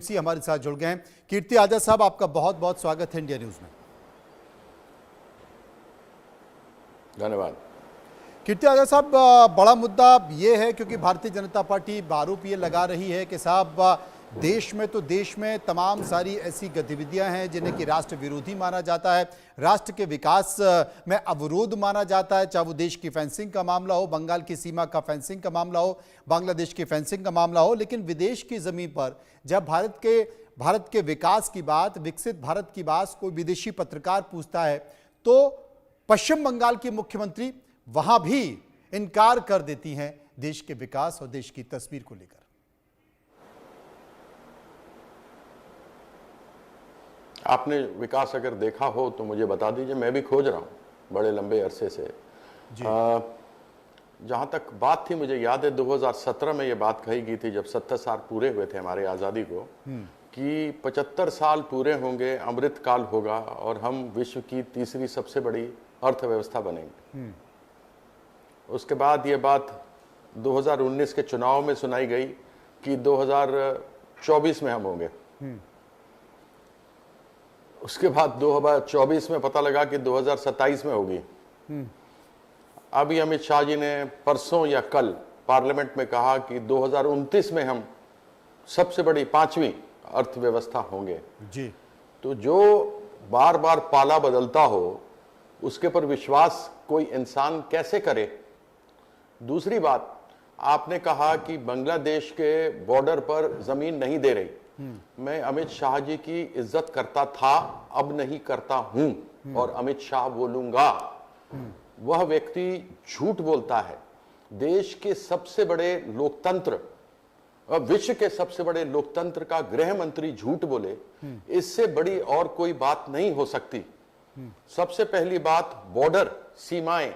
हमारे साथ जुड़ गए हैं। कीर्ति आजाद साहब, आपका बहुत बहुत स्वागत है इंडिया न्यूज में। धन्यवाद। कीर्ति आजाद साहब, बड़ा मुद्दा ये है क्योंकि भारतीय जनता पार्टी आरोप ये लगा रही है कि साहब देश में तमाम सारी ऐसी गतिविधियां हैं जिन्हें कि राष्ट्र विरोधी माना जाता है, राष्ट्र के विकास में अवरोध माना जाता है, चाहे वो देश की फेंसिंग का मामला हो, बंगाल की सीमा का फेंसिंग का मामला हो, बांग्लादेश की फेंसिंग का मामला हो। लेकिन विदेश की जमीन पर जब भारत के विकास की बात, विकसित भारत की बात कोई विदेशी पत्रकार पूछता है तो पश्चिम बंगाल की मुख्यमंत्री वहां भी इनकार कर देती हैं देश के विकास और देश की तस्वीर को लेकर। आपने विकास अगर देखा हो तो मुझे बता दीजिए, मैं भी खोज रहा हूं बड़े लंबे अरसे से। जहां तक बात थी, मुझे याद है 2017 में ये बात कही गई थी जब 70 साल पूरे हुए थे हमारे आज़ादी को, कि 75 साल पूरे होंगे, अमृत काल होगा और हम विश्व की तीसरी सबसे बड़ी अर्थव्यवस्था बनेंगे। उसके बाद ये बात 2019 के चुनाव में सुनाई गई कि 2024 में हम होंगे। उसके बाद 2024 में पता लगा कि 2027 में होगी। अभी अमित शाह जी ने परसों या कल पार्लियामेंट में कहा कि 2029 में हम सबसे बड़ी 5वीं अर्थव्यवस्था होंगे जी। तो जो बार बार पाला बदलता हो उसके पर विश्वास कोई इंसान कैसे करे। दूसरी बात, आपने कहा कि बांग्लादेश के बॉर्डर पर जमीन नहीं दे रही। मैं अमित शाह जी की इज्जत करता था, अब नहीं करता हूं और अमित शाह बोलूंगा। वह व्यक्ति झूठ बोलता है। देश के सबसे बड़े लोकतंत्र, विश्व के सबसे बड़े लोकतंत्र का गृह मंत्री झूठ बोले, इससे बड़ी और कोई बात नहीं हो सकती। सबसे पहली बात, बॉर्डर सीमाएं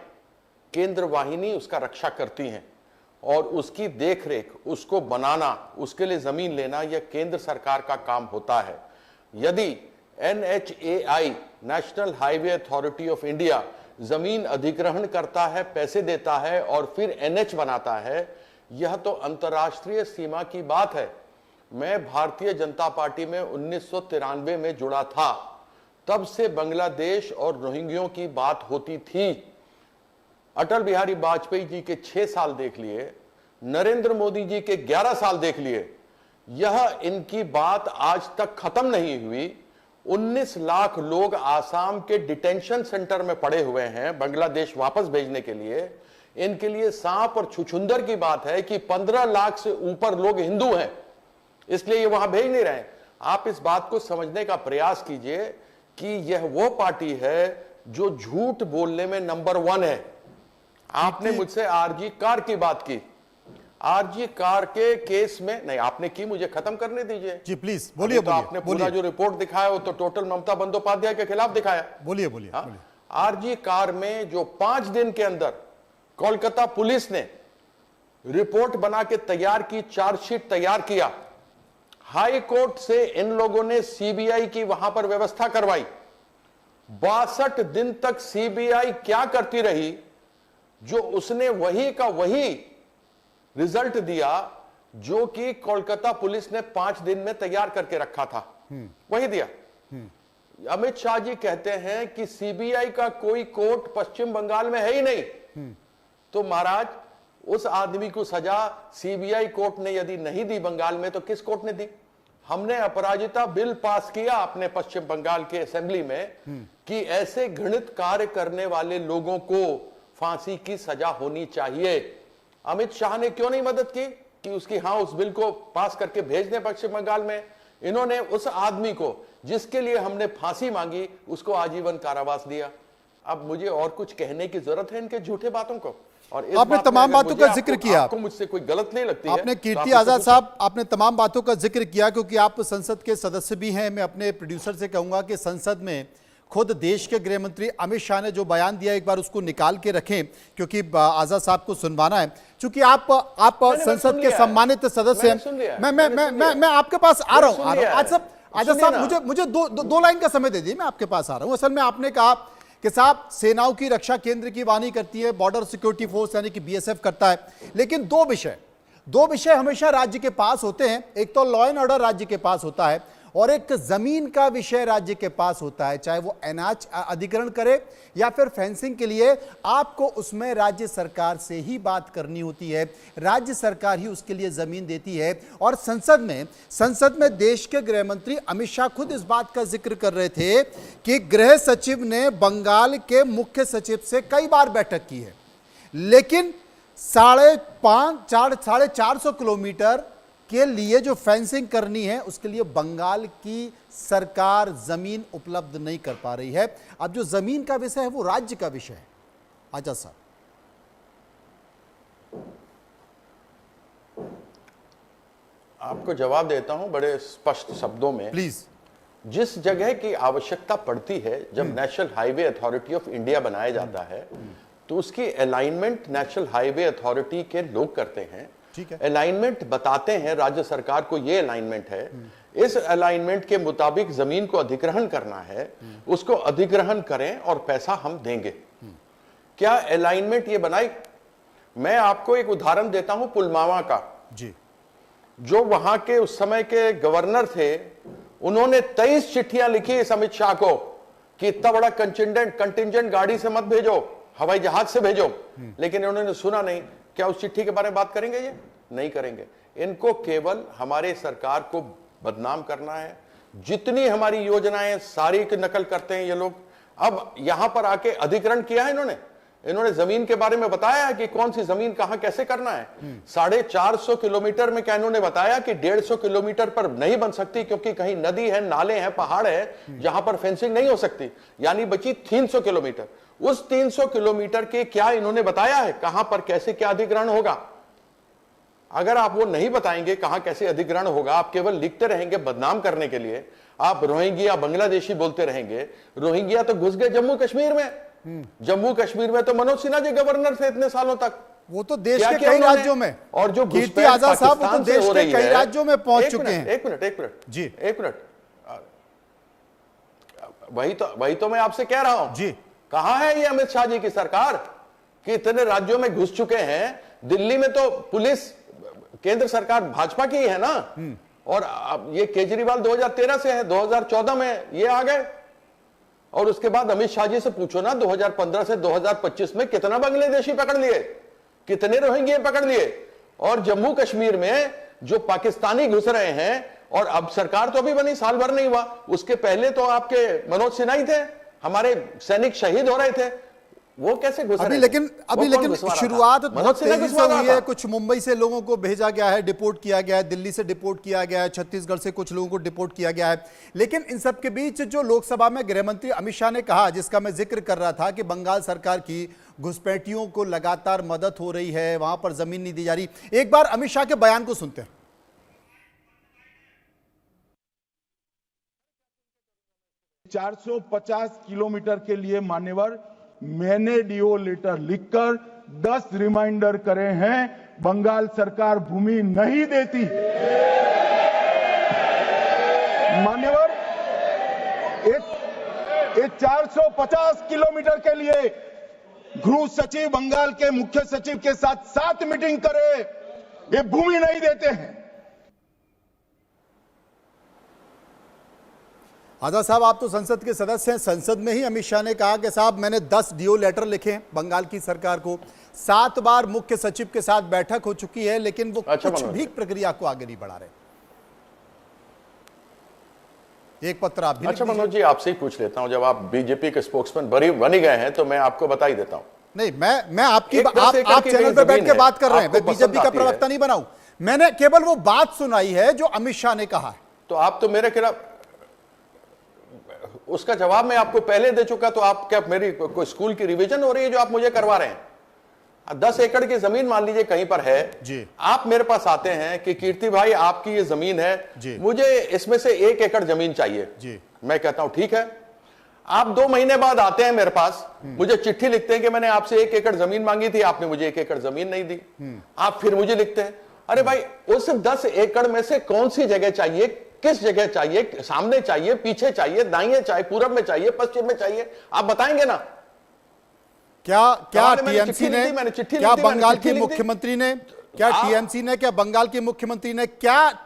केंद्र वाहिनी उसका रक्षा करती हैं और उसकी देखरेख, उसको बनाना, उसके लिए जमीन लेना यह केंद्र सरकार का काम होता है। यदि NHAI national highway authority of India जमीन अधिग्रहण करता है, पैसे देता है और फिर NH बनाता है, यह तो अंतर्राष्ट्रीय सीमा की बात है। मैं भारतीय जनता पार्टी में 1993 में जुड़ा था, तब से बांग्लादेश और रोहिंग्यों की बात होती थी। अटल बिहारी वाजपेयी जी के 6 साल देख लिए, नरेंद्र मोदी जी के 11 साल देख लिए, यह इनकी बात आज तक खत्म नहीं हुई। 19 लाख लोग आसाम के डिटेंशन सेंटर में पड़े हुए हैं बांग्लादेश वापस भेजने के लिए। इनके लिए सांप और छुछुंदर की बात है कि 15 लाख से ऊपर लोग हिंदू हैं, इसलिए ये वहां भेज नहीं रहे। आप इस बात को समझने का प्रयास कीजिए कि यह वो पार्टी है जो झूठ बोलने में नंबर 1 है। आपने मुझसे आरजी कार की बात की, आरजी कार के केस में नहीं, आपने की, मुझे खत्म करने दीजिए जी प्लीज बोलिए। तो आपने पूरा जो रिपोर्ट दिखाया वो तो टोटल ममता बंदोपाध्याय के खिलाफ दिखाया। बोलिए। आरजी कार में जो 5 दिन के अंदर कोलकाता पुलिस ने रिपोर्ट बना के तैयार की, चार्जशीट तैयार किया, हाई कोर्ट से इन लोगों ने सीबीआई की वहां पर व्यवस्था करवाई। 62 दिन तक सीबीआई क्या करती रही, जो उसने वही का वही रिजल्ट दिया जो कि कोलकाता पुलिस ने 5 दिन में तैयार करके रखा था, वही दिया। अमित शाह जी कहते हैं कि सीबीआई का कोई कोर्ट पश्चिम बंगाल में है ही नहीं। तो महाराज, उस आदमी को सजा सीबीआई कोर्ट ने यदि नहीं दी बंगाल में, तो किस कोर्ट ने दी? हमने अपराजिता बिल पास किया अपने पश्चिम बंगाल के असेंबली में कि ऐसे घृणित कार्य करने वाले लोगों को फांसी की सजा होनी चाहिए। अमित शाह ने क्यों नहीं मदद की कि उसकी उस बिल को पास करके भेज दें पश्चिम बंगाल में? इन्होंने उस आदमी को जिसके लिए हमने फांसी मांगी, उसको आजीवन कारावास दिया। अब मुझे और कुछ कहने की जरूरत है इनके झूठे बातों को? और आपने तमाम बातों का जिक्र किया, आपको मुझसे कोई गलत नहीं लगती है? आपने कीर्ति आजाद साहब, आपने तमाम बातों का जिक्र किया क्योंकि आप संसद के सदस्य भी हैं। मैं अपने प्रोड्यूसर से कहूंगा कि संसद में खुद देश के गृह मंत्री अमित शाह ने जो बयान दिया, एक बार उसको निकाल के रखें क्योंकि आजाद साहब को सुनवाना है। क्योंकि आप संसद के सम्मानित सदस्य हैं। मैं आपके पास आ रहा हूं। आजाद साहब, मुझे दो लाइन का समय दे दीजिए, मैं आपके पास आ रहा हूं। असल में आपने कहा कि साहब सेनाओं की रक्षा केंद्र की वानी करती है, बॉर्डर सिक्योरिटी फोर्स यानी कि BSF करता है, लेकिन दो विषय हमेशा राज्य के पास होते हैं, एक तो लॉ एंड ऑर्डर राज्य के पास होता है और एक जमीन का विषय राज्य के पास होता है। चाहे वो अनाज अधिग्रहण करे या फिर फेंसिंग के लिए, आपको उसमें राज्य सरकार से ही बात करनी होती है, राज्य सरकार ही उसके लिए जमीन देती है। और संसद में देश के गृह मंत्री अमित शाह खुद इस बात का जिक्र कर रहे थे कि गृह सचिव ने बंगाल के मुख्य सचिव से कई बार बैठक की है, लेकिन 450 किलोमीटर के लिए जो फेंसिंग करनी है उसके लिए बंगाल की सरकार जमीन उपलब्ध नहीं कर पा रही है। अब जो जमीन का विषय है वो राज्य का विषय है। आजाद साहब, आपको जवाब देता हूं बड़े स्पष्ट शब्दों में। प्लीज। जिस जगह की आवश्यकता पड़ती है, जब national highway authority of India बनाया जाता है तो उसकी अलाइनमेंट नेशनल हाईवे अथॉरिटी के लोग करते हैं। ठीक है, अलाइनमेंट बताते हैं राज्य सरकार को, ये अलाइनमेंट है, इस अलाइनमेंट के मुताबिक जमीन को अधिग्रहण करना है, उसको अधिग्रहण करें और पैसा हम देंगे। क्या अलाइनमेंट ये बनाई? मैं आपको एक उदाहरण देता हूं पुलवामा का जी। जो वहां के उस समय के गवर्नर थे, उन्होंने 23 चिट्ठियां लिखी इस अमित शाह को कि इतना बड़ा कंटिंजेंट गाड़ी से मत भेजो, हवाई जहाज से भेजो, लेकिन उन्होंने सुना नहीं। क्या उस चिट्ठी के बारे में बात करेंगे? ये नहीं करेंगे। इनको केवल हमारे सरकार को बदनाम करना है। जितनी हमारी योजनाएं सारी की नकल करते हैं ये लोग। अब यहां पर आके अधिग्रहण किया है इन्होंने जमीन के बारे में बताया है कि कौन सी जमीन कहां कैसे करना है। 450 किलोमीटर में क्या इन्होंने बताया कि 150 किलोमीटर पर नहीं बन सकती क्योंकि कहीं नदी है, नाले हैं, पहाड़ है जहां पर फेंसिंग नहीं हो सकती, यानी बची 300 किलोमीटर। उस 300 किलोमीटर के क्या इन्होंने बताया है कहां पर कैसे क्या अधिग्रहण होगा? अगर आप वो नहीं बताएंगे कहां कैसे अधिग्रहण होगा, आप केवल लिखते रहेंगे बदनाम करने के लिए, आप रोहिंग्या बांग्लादेशी बोलते रहेंगे। रोहिंग्या तो घुस गए जम्मू कश्मीर में। जम्मू कश्मीर में तो मनोज सिन्हा जी गवर्नर थे इतने सालों तक। वो तो देश के कई राज्यों में, और जो कीर्ति आजाद साहब वो तो देश के कई राज्यों में पहुंच चुके हैं। एक मिनट जी, एक मिनट, वही तो मैं आपसे कह रहा हूं जी। कहां है ये अमित शाह जी की सरकार कि इतने राज्यों में घुस चुके हैं? दिल्ली में तो पुलिस केंद्र सरकार भाजपा की है ना, और अब ये केजरीवाल 2013 से है, 2014 में ये आ गए। और उसके बाद अमित शाह जी से पूछो ना 2015 से 2025 में कितना बांग्लादेशी पकड़ लिए, कितने रोहिंग्या पकड़ लिए। और जम्मू कश्मीर में जो पाकिस्तानी घुस रहे हैं, और अब सरकार तो अभी बनी, साल भर नहीं हुआ, उसके पहले तो आपके मनोज सिन्हा ही थे, हमारे सैनिक शहीद हो रहे थे, वो कैसे घुस रहे थे? अभी लेकिन शुरुआत बहुत तेजी से हुई है। कुछ मुंबई से लोगों को भेजा गया है, डिपोर्ट किया गया है, दिल्ली से डिपोर्ट किया गया है, छत्तीसगढ़ से कुछ लोगों को डिपोर्ट किया गया है। लेकिन इन सब के बीच जो लोकसभा में गृह मंत्री अमित शाह ने कहा, जिसका मैं जिक्र कर रहा था कि बंगाल सरकार की घुसपैठियों को लगातार मदद हो रही है, वहां पर जमीन नहीं दी जा रही। एक बार अमित शाह के बयान को सुनते हैं। 450 किलोमीटर के लिए मान्यवर मैंने डीओ लेटर लिखकर 10 रिमाइंडर करे हैं, बंगाल सरकार भूमि नहीं देती। मान्यवर ये 450 किलोमीटर के लिए गृह सचिव बंगाल के मुख्य सचिव के साथ 7 मीटिंग करे, ये भूमि नहीं देते हैं। आजाद साहब, आप तो संसद के सदस्य हैं। संसद में ही अमित शाह ने कहा कि साहब मैंने 10 डीओ लेटर लिखे हैं बंगाल की सरकार को, 7 बार मुख्य सचिव के साथ बैठक हो चुकी है, लेकिन वो कुछ भी प्रक्रिया को आगे नहीं बढ़ा रहे। एक पत्र आप भी। अच्छा मनोज जी, आपसे ही पूछ लेता हूं, जब आप बीजेपी के स्पोक्समैन बन ही गए हैं तो मैं आपको बता ही देता हूं। नहीं, मैं आपकी आप चैनल पर बैठ के बात कर रहे हैं, मैं बीजेपी का प्रवक्ता नहीं बनाऊं, मैंने केवल वो बात सुनाई है जो अमित शाह ने कहा है। तो आप तो मेरे खिलाफ, उसका जवाब मैं आपको पहले दे चुका, तो आप क्या मेरी कोई स्कूल की रिवीजन हो रही है जो आप मुझे करवा रहे हैं? 10 एकड़ की जमीन मान लीजिए कहीं पर है जी, आप मेरे पास आते हैं कि कीर्ति भाई आपकी ये जमीन है जी, मुझे इसमें से 1 एकड़ जमीन चाहिए जी। मैं कहता हूं ठीक है। आप 2 महीने बाद आते हैं मेरे पास, मुझे चिट्ठी लिखते हैं कि मैंने आपसे 1 एकड़ जमीन मांगी थी, आपने मुझे 1 एकड़ जमीन नहीं दी। आप फिर मुझे लिखते हैं, अरे भाई उस 10 एकड़ में से कौन सी जगह चाहिए, किस जगह चाहिए, सामने चाहिए, पीछे चाहिए, दाहिने चाहिए, पूरब में चाहिए, पश्चिम में चाहिए, आप बताएंगे ना? क्या टीएमसी ने, क्या बंगाल के मुख्यमंत्री ने क्या टीएमसी ने, क्या बंगाल की मुख्यमंत्री ने, क्या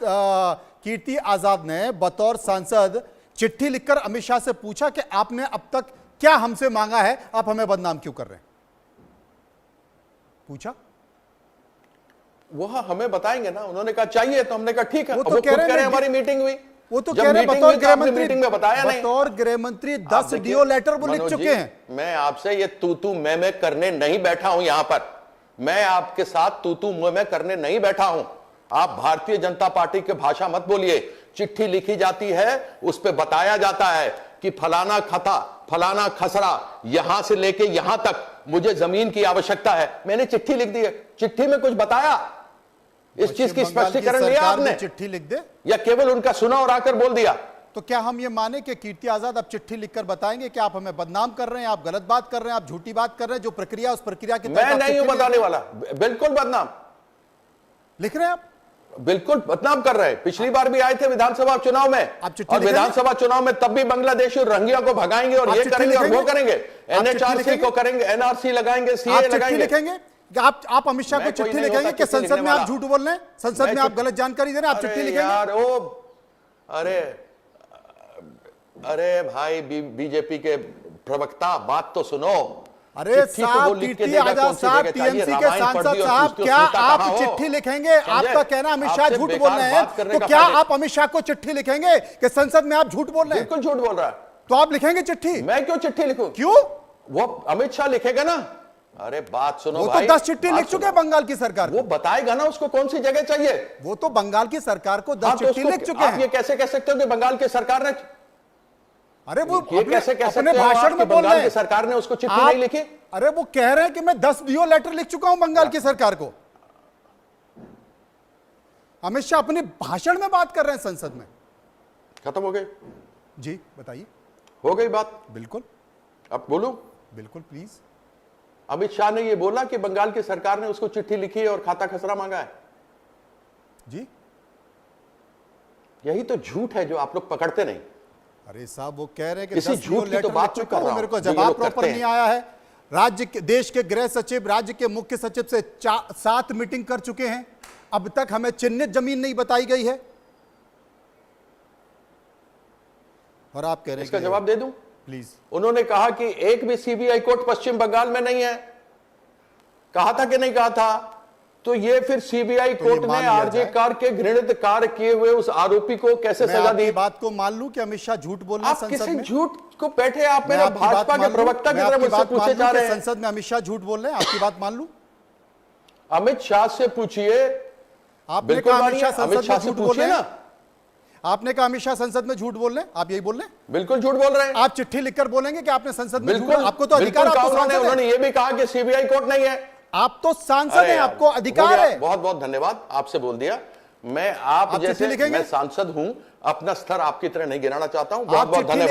कीर्ति आजाद ने बतौर सांसद चिट्ठी लिखकर अमित शाह से पूछा कि आपने अब तक क्या हमसे मांगा है, आप हमें बदनाम क्यों कर रहे हैं? पूछा? वो हमें बताएंगे ना। उन्होंने कहा चाहिए, तो हमने कहा ठीक है। वो तो वो कह खुद रहे कह रहे हैं, हमारी मीटिंग हुई। वो तो जब कह रहे मीटिंग बतौर हुई तो आपने गृह मंत्री, मीटिंग में बताया नहीं। बतौर गृह मंत्री आप 10 देखिए, डीओ लेटर वो लिख मनोज चुके जी, हैं। मैं आपसे ये तू मैं करने नहीं बैठा हूं। यहां पर मैं आपके साथ तू मैं करने नहीं बैठा हूं। आप भारतीय जनता पार्टी की भाषा मत बोलिए। चिट्ठी लिखी जाती है, उस पर बताया जाता है कि फलाना खता, फलाना खसरा, यहां से लेके यहां तक मुझे जमीन की आवश्यकता है। मैंने चिट्ठी लिख दी है। चिट्ठी में कुछ बताया? इस चीज की स्पष्टीकरण लिया आपने? चिट्ठी लिख दे, या केवल उनका सुना और आकर बोल दिया? तो क्या हम ये माने कि कीर्ति आजाद अब चिट्ठी लिखकर बताएंगे कि आप हमें बदनाम कर रहे हैं, आप गलत बात कर रहे हैं, आप झूठी बात कर रहे हैं, जो प्रक्रिया उस प्रक्रिया के तहत मैं आप नहीं हूं चिट्ठी बताने वाला। बिल्कुल बदनाम लिख रहे हैं आप? बिल्कुल बदनाम कर रहे हैं। पिछली बार भी आए थे विधानसभा चुनाव में, आप चिट्ठी और लिखेंगे? विधानसभा चुनाव में तब भी बांग्लादेशी रोहिंग्या को भगाएंगे और आप ये चिट्ठी करेंगे और वो लिखेंगे? करेंगे, आप चिट्ठी एनएचआरसी लिखेंगे? को करेंगे, एनआरसी लगाएंगे, आप सीए चिट्ठी लगाएंगे। लिखेंगे? आप अमित शाह को मैं कोई चिट्ठी नहीं लिखेंगे होता कि चिट्ठी संसद में लिखने आप वाला। झूठ बोल रहे हैं, संसद में आप गलत जानकारी दे रहे हैं, आप चिट्ठी अरे लिखेंगे? यार अरे भाई बीजेपी के प्रवक्ता, बात तो सुनो। अरे चिट्ठी तो वो साहब, लिख के कीर्ति देगा, आजाद कौन सी साहब, जगह चाहिए, टीएमसी के रामायण पढ़ सांसद दी और साहब, उसको क्या सुनता आप कहाँ हो? चिट्ठी लिखेंगे? समझे? आपका कहना अमित शाह आपसे झूठ बोल बेकार रहे हैं, बात करने तो का क्या फायदा। आप अमित शाह को चिट्ठी लिखेंगे कि संसद में आप झूठ बोल रहे हैं? बिल्कुल झूठ बोल रहा है। तो आप लिखेंगे चिट्ठी? मैं क्यों चिट्ठी लिखूं? क्यों? वो अमित शाह लिखेगा ना। अरे बात सुनो वो तो भाई, 10 चिट्ठी बात लिख चुके हैं सुनो। बंगाल की सरकार को। वो बताएगा ना उसको कौन सी जगह चाहिए। वो तो बंगाल की सरकार को 10 हाँ, तो चिट्ठी उसको- लिख चुके आप ये हैं। कैसे कह सकते हो कि बंगाल की सरकार ने, अरे वो ये कैसे कह अपने सकते हो भाषण आप में कि बोल बंगाल रहे की हैं। सरकार ने उसको चिट्ठी आप- नहीं लिखी? अरे वो कह रहे हैं कि मैं 10 डीओ लेटर लिख चुका हूं बंगाल की सरकार को। अमित शाह अपने भाषण में बात कर रहे हैं संसद में। खत्म हो गई? जी बताइए। हो गई बात? बिल्कुल अब बोलूं? बिल्कुल प्लीज। अमित शाह ने यह बोला कि बंगाल की सरकार ने उसको चिट्ठी लिखी है और खाता खसरा मांगा है। जी यही तो झूठ है जो आप लोग पकड़ते नहीं। अरे साहब, वो कह रहे हैं कि इसी 10 डीओ झूठ की तो लेटर बात लिख मैं चुका कर हूं, रहा मेरे को हूं, जो ये जवाब लोग प्रॉपर करते नहीं हैं। आया है। राज्य के, देश के गृह सचिव, राज्य के मुख्य सचिव से 7 मीटिंग कर चुके हैं, अब तक हमें चिन्हित जमीन नहीं बताई गई है। और आप कह रहे हैं इसका कि जवाब दे दूं? प्लीज। उन्होंने कहा कि एक भी सीबीआई कोर्ट पश्चिम बंगाल में नहीं है। कहा था कि नहीं कहा था? तो ये फिर सीबीआई कोर्ट मान ने लिया आरजे जाए। कार के घृणित कार्य किए हुए उस आरोपी को कैसे मैं सजा आपकी दी? बात को मान लूं कि अमित शाह झूठ बोल रहे हैं आप संसद किसी में? झूठ को बैठे आप मैं मेरे आपकी बात भाजपा मान के लूं? प्रवक्ता की मैं तरह आपकी मुझसे बात मान पूछे लूं जा कि रहे हैं। संसद में अमित शाह झूठ बोल रहे हैं? आपकी बात मान लूं? अमित शाह से पूछिए। आपने बिल्कुल कहा अमित मानिए, शाह अमित संसद शाह में से झूठ बोल पूछिए रहे हैं? ना। आपने कहा अमित शाह संसद में झूठ बोल रहे हैं? आप यही बोल रहे हैं? बिल्कुल झूठ बोल रहे हैं। आप चिट्ठी लिखकर बोलेंगे कि आपने संसद में झूठ बिल्कुल, बोला? आपको तो अधिकार, बिल्कुल आप कहा तो उन्होंने। सांसद हैं। उन्होंने ये भी कहा कि सीबीआई कोर्ट नहीं है। आप तो सांसद अरे हैं, यार, आपको हो अधिकार गया। है। बहुत बहुत धन्यवाद, आपसे बोल दिया। मैं आप आप चिट्ठी जैसे लिखेंगे? मैं सांसद हूं, अपना स्तर आपकी तरह नहीं गिराना चाहता हूं। बहुत आप बहुत चिट्ठी धन्यवाद।